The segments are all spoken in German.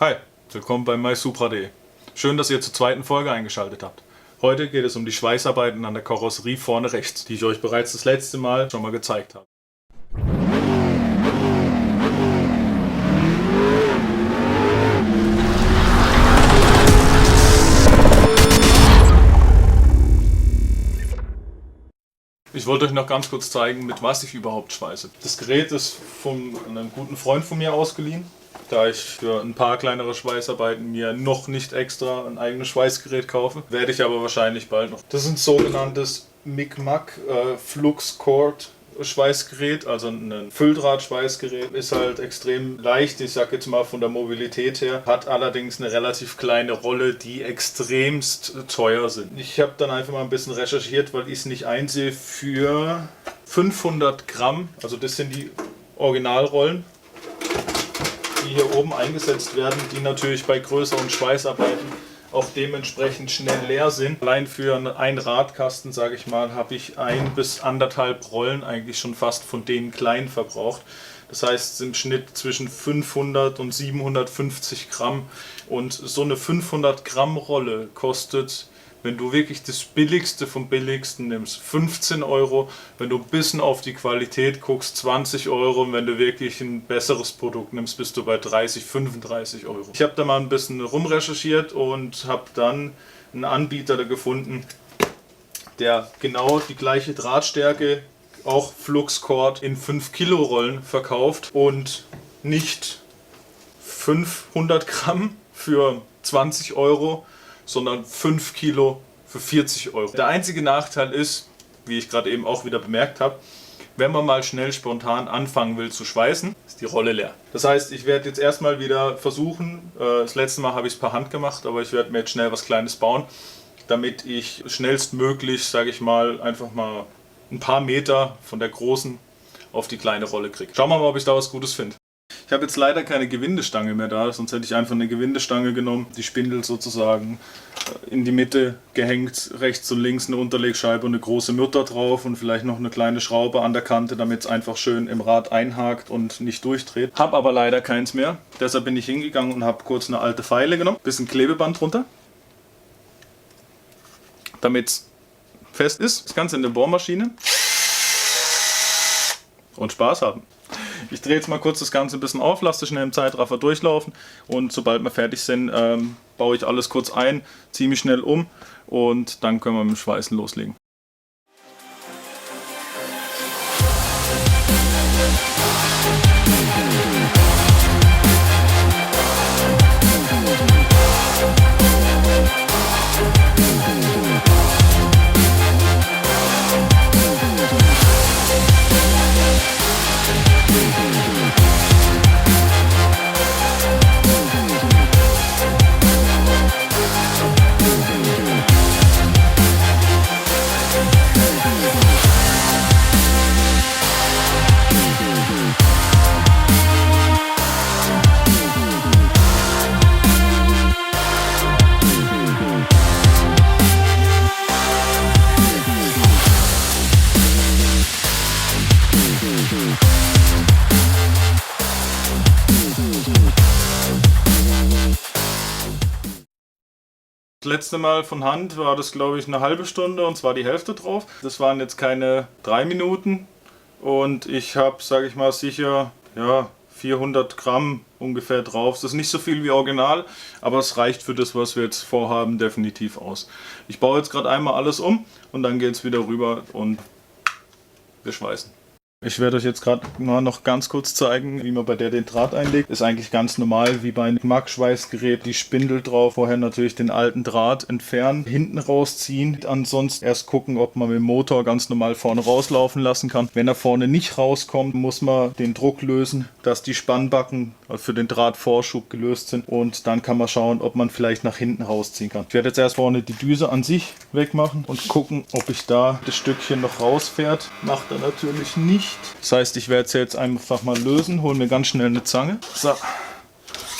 Hi, willkommen bei MySupra.de. Schön, dass ihr zur zweiten Folge eingeschaltet habt. Heute geht es um die Schweißarbeiten an der Karosserie vorne rechts, die ich euch bereits das letzte Mal schon mal gezeigt habe. Ich wollte euch noch ganz kurz zeigen, mit was ich überhaupt schweiße. Das Gerät ist von einem guten Freund von mir ausgeliehen, da ich für ein paar kleinere Schweißarbeiten mir noch nicht extra ein eigenes Schweißgerät kaufe. Werde ich aber wahrscheinlich bald noch. Das ist ein sogenanntes Mic-Mac Flux Cord Schweißgerät, also ein Fülldraht-Schweißgerät. Ist halt extrem leicht, ich sag jetzt mal von der Mobilität her, hat allerdings eine relativ kleine Rolle, die extremst teuer sind. Ich habe dann einfach mal ein bisschen recherchiert, weil ich es nicht einsehe, für 500 Gramm, also das sind die Originalrollen, die hier oben eingesetzt werden, die natürlich bei größeren Schweißarbeiten auch dementsprechend schnell leer sind. Allein für einen Radkasten, sage ich mal, habe ich 1 bis 1,5 Rollen eigentlich schon fast von den kleinen verbraucht. Das heißt im Schnitt zwischen 500 und 750 Gramm. Und so eine 500 Gramm Rolle kostet, wenn du wirklich das Billigste vom Billigsten nimmst, 15 Euro. Wenn du ein bisschen auf die Qualität guckst, 20 Euro. Und wenn du wirklich ein besseres Produkt nimmst, bist du bei 30, 35 Euro. Ich habe da mal ein bisschen rumrecherchiert und habe dann einen Anbieter gefunden, der genau die gleiche Drahtstärke, auch Fluxcord, in 5 Kilo Rollen verkauft und nicht 500 Gramm für 20 Euro, sondern 5 Kilo für 40 Euro. Der einzige Nachteil ist, wie ich gerade eben auch wieder bemerkt habe, wenn man mal schnell spontan anfangen will zu schweißen, ist die Rolle leer. Das heißt, ich werde jetzt erstmal wieder versuchen, das letzte Mal habe ich es per Hand gemacht, aber ich werde mir jetzt schnell was Kleines bauen, damit ich schnellstmöglich, sage ich mal, einfach mal ein paar Meter von der großen auf die kleine Rolle kriege. Schauen wir mal, ob ich da was Gutes finde. Ich habe jetzt leider keine Gewindestange mehr da, sonst hätte ich einfach eine Gewindestange genommen, die Spindel sozusagen in die Mitte gehängt, rechts und links eine Unterlegscheibe und eine große Mutter drauf und vielleicht noch eine kleine Schraube an der Kante, damit es einfach schön im Rad einhakt und nicht durchdreht. Habe aber leider keins mehr, deshalb bin ich hingegangen und habe kurz eine alte Feile genommen, bisschen Klebeband drunter, damit es fest ist. Das Ganze in der Bohrmaschine und Spaß haben. Ich drehe jetzt mal kurz das Ganze ein bisschen auf, lasse schnell im Zeitraffer durchlaufen und sobald wir fertig sind, baue ich alles kurz ein, ziehe mich schnell um und dann können wir mit dem Schweißen loslegen. Das letzte Mal von Hand war das, glaube ich, eine halbe Stunde und zwar die Hälfte drauf. Das waren jetzt keine 3 Minuten und ich habe, sage ich mal, sicher 400 Gramm ungefähr drauf. Das ist nicht so viel wie original, aber es reicht für das, was wir jetzt vorhaben, definitiv aus. Ich baue jetzt gerade einmal alles um und dann geht es wieder rüber und wir schweißen. Ich werde euch jetzt gerade mal noch ganz kurz zeigen, wie man bei der den Draht einlegt. Ist eigentlich ganz normal wie bei einem Mac-Schweißgerät. Die Spindel drauf, vorher natürlich den alten Draht entfernen, hinten rausziehen. Ansonsten erst gucken, ob man mit dem Motor ganz normal vorne rauslaufen lassen kann. Wenn er vorne nicht rauskommt, muss man den Druck lösen, dass die Spannbacken für den Drahtvorschub gelöst sind. Und dann kann man schauen, ob man vielleicht nach hinten rausziehen kann. Ich werde jetzt erst vorne die Düse an sich wegmachen und gucken, ob ich da das Stückchen noch rausfährt. Macht er natürlich nicht. Das heißt, ich werde es jetzt einfach mal lösen, hole mir ganz schnell eine Zange. So,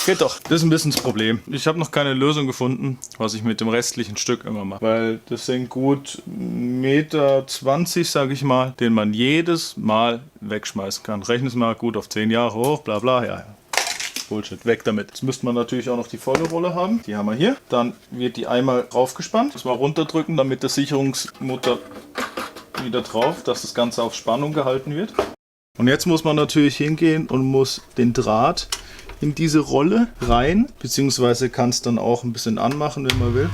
geht doch. Das ist ein bisschen das Problem. Ich habe noch keine Lösung gefunden, was ich mit dem restlichen Stück immer mache. Weil das sind gut 1,20 Meter, sage ich mal, den man jedes Mal wegschmeißen kann. Rechne es mal gut auf 10 Jahre hoch, bla bla, ja. Bullshit. Weg damit. Jetzt müsste man natürlich auch noch die volle Rolle haben. Die haben wir hier. Dann wird die einmal raufgespannt. Das mal runterdrücken, damit der Sicherungsmutter wieder drauf, dass das Ganze auf Spannung gehalten wird. Und jetzt muss man natürlich hingehen und muss den Draht in diese Rolle rein, beziehungsweise kann es dann auch ein bisschen anmachen, wenn man will,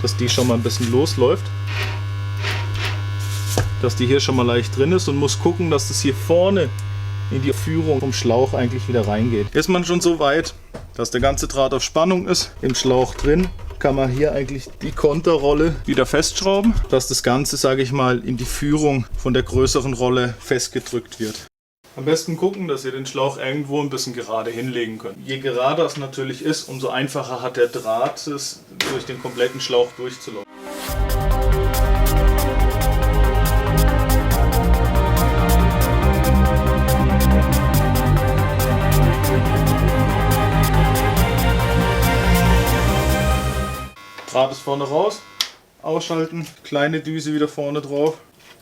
dass die schon mal ein bisschen losläuft. Dass die hier schon mal leicht drin ist und muss gucken, dass das hier vorne in die Führung vom Schlauch eigentlich wieder reingeht. Ist man schon so weit, dass der ganze Draht auf Spannung ist, im Schlauch drin, kann man hier eigentlich die Konterrolle wieder festschrauben, dass das Ganze, sage ich mal, in die Führung von der größeren Rolle festgedrückt wird. Am besten gucken, dass ihr den Schlauch irgendwo ein bisschen gerade hinlegen könnt. Je gerader es natürlich ist, umso einfacher hat der Draht es, durch den kompletten Schlauch durchzulaufen. Draht ist vorne raus, ausschalten, kleine Düse wieder vorne drauf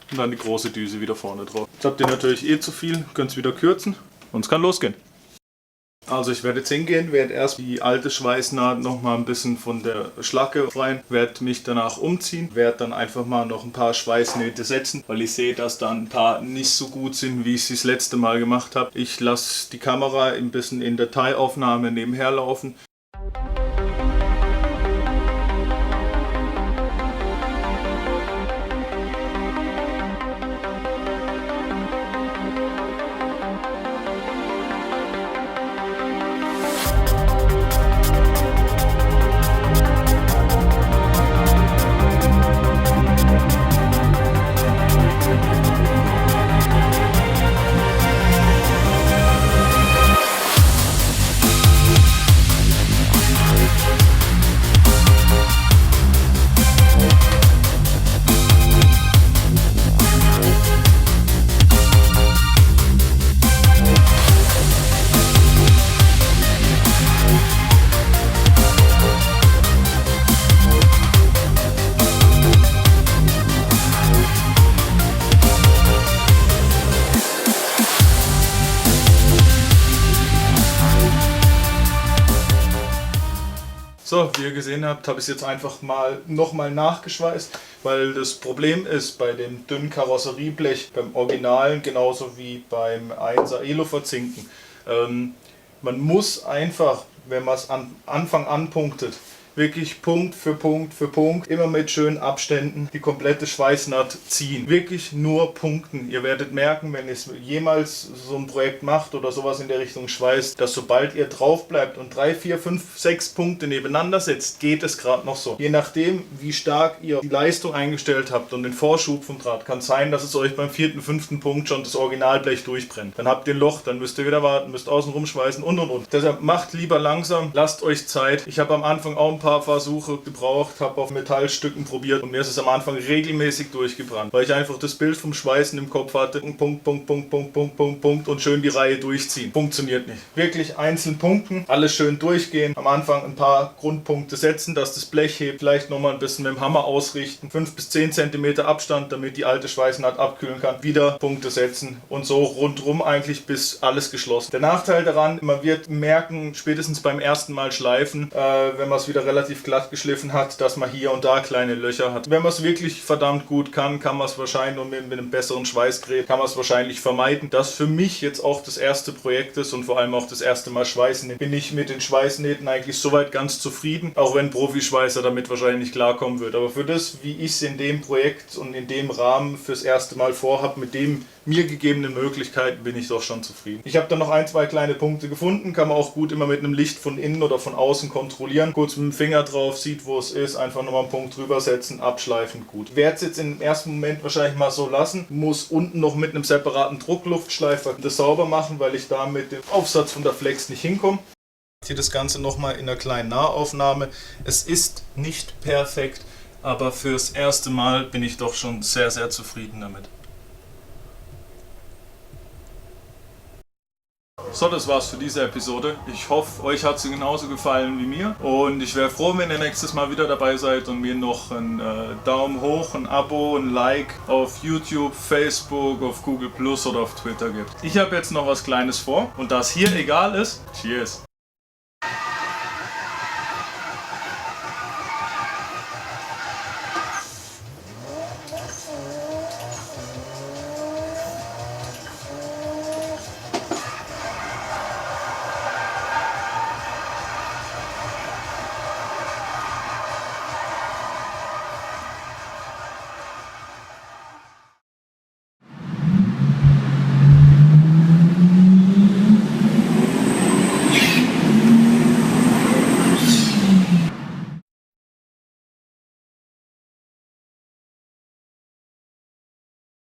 und dann die große Düse wieder vorne drauf. Jetzt habt ihr natürlich zu viel, könnt es wieder kürzen und es kann losgehen. Also ich werde jetzt hingehen, werde erst die alte Schweißnaht noch mal ein bisschen von der Schlacke rein, werde mich danach umziehen, werde dann einfach mal noch ein paar Schweißnähte setzen, weil ich sehe, dass da ein paar nicht so gut sind, wie ich sie das letzte Mal gemacht habe. Ich lasse die Kamera ein bisschen in Dateiaufnahme nebenher laufen. So, wie ihr gesehen habt, habe ich es jetzt einfach mal nochmal nachgeschweißt, weil das Problem ist bei dem dünnen Karosserieblech, beim Originalen genauso wie beim 1er Elo verzinken. Man muss einfach, wenn man es am Anfang anpunktet, wirklich Punkt für Punkt für Punkt, immer mit schönen Abständen die komplette Schweißnaht ziehen. Wirklich nur punkten. Ihr werdet merken, wenn ihr jemals so ein Projekt macht oder sowas in der Richtung schweißt, dass sobald ihr drauf bleibt und 3, 4, 5, 6 Punkte nebeneinander setzt, geht es gerade noch so. Je nachdem, wie stark ihr die Leistung eingestellt habt und den Vorschub vom Draht, kann sein, dass es euch beim 4., 5. Punkt schon das Originalblech durchbrennt. Dann habt ihr ein Loch, dann müsst ihr wieder warten, müsst außen rumschweißen und. Deshalb macht lieber langsam, lasst euch Zeit. Ich habe am Anfang auch ein paar Versuche gebraucht, habe auf Metallstücken probiert und mir ist es am Anfang regelmäßig durchgebrannt, weil ich einfach das Bild vom Schweißen im Kopf hatte. Punkt, Punkt, Punkt, Punkt, Punkt, Punkt, Punkt und schön die Reihe durchziehen. Funktioniert nicht. Wirklich einzeln punkten, alles schön durchgehen. Am Anfang ein paar Grundpunkte setzen, dass das Blech hebt, vielleicht nochmal ein bisschen mit dem Hammer ausrichten. 5 bis 10 cm Abstand, damit die alte Schweißnaht abkühlen kann. Wieder Punkte setzen und so rundrum eigentlich bis alles geschlossen. Der Nachteil daran, man wird merken, spätestens beim ersten Mal schleifen, wenn man es wieder relativ glatt geschliffen hat, dass man hier und da kleine Löcher hat. Wenn man es wirklich verdammt gut kann, kann man es wahrscheinlich und mit einem besseren Schweißgerät kann man es wahrscheinlich vermeiden. Das für mich jetzt auch das erste Projekt ist und vor allem auch das erste Mal schweißen, bin ich mit den Schweißnähten eigentlich soweit ganz zufrieden, auch wenn ein Profischweißer damit wahrscheinlich nicht klarkommen wird. Aber für das, wie ich es in dem Projekt und in dem Rahmen fürs erste Mal vorhabe, mit dem mir gegebenen Möglichkeiten, bin ich doch schon zufrieden. Ich habe dann noch ein, zwei kleine Punkte gefunden, kann man auch gut immer mit einem Licht von innen oder von außen kontrollieren. Kurz mit dem Finger drauf, sieht wo es ist, einfach nochmal einen Punkt drüber setzen, abschleifen, gut. Werde es jetzt im ersten Moment wahrscheinlich mal so lassen, muss unten noch mit einem separaten Druckluftschleifer das sauber machen, weil ich da mit dem Aufsatz von der Flex nicht hinkomme. Hier das Ganze nochmal in einer kleinen Nahaufnahme. Es ist nicht perfekt, aber fürs erste Mal bin ich doch schon sehr, sehr zufrieden damit. So, das war's für diese Episode. Ich hoffe, euch hat sie genauso gefallen wie mir. Und ich wäre froh, wenn ihr nächstes Mal wieder dabei seid und mir noch einen Daumen hoch, ein Abo, ein Like auf YouTube, Facebook, auf Google Plus oder auf Twitter gibt. Ich habe jetzt noch was Kleines vor. Und da es hier egal ist, cheers!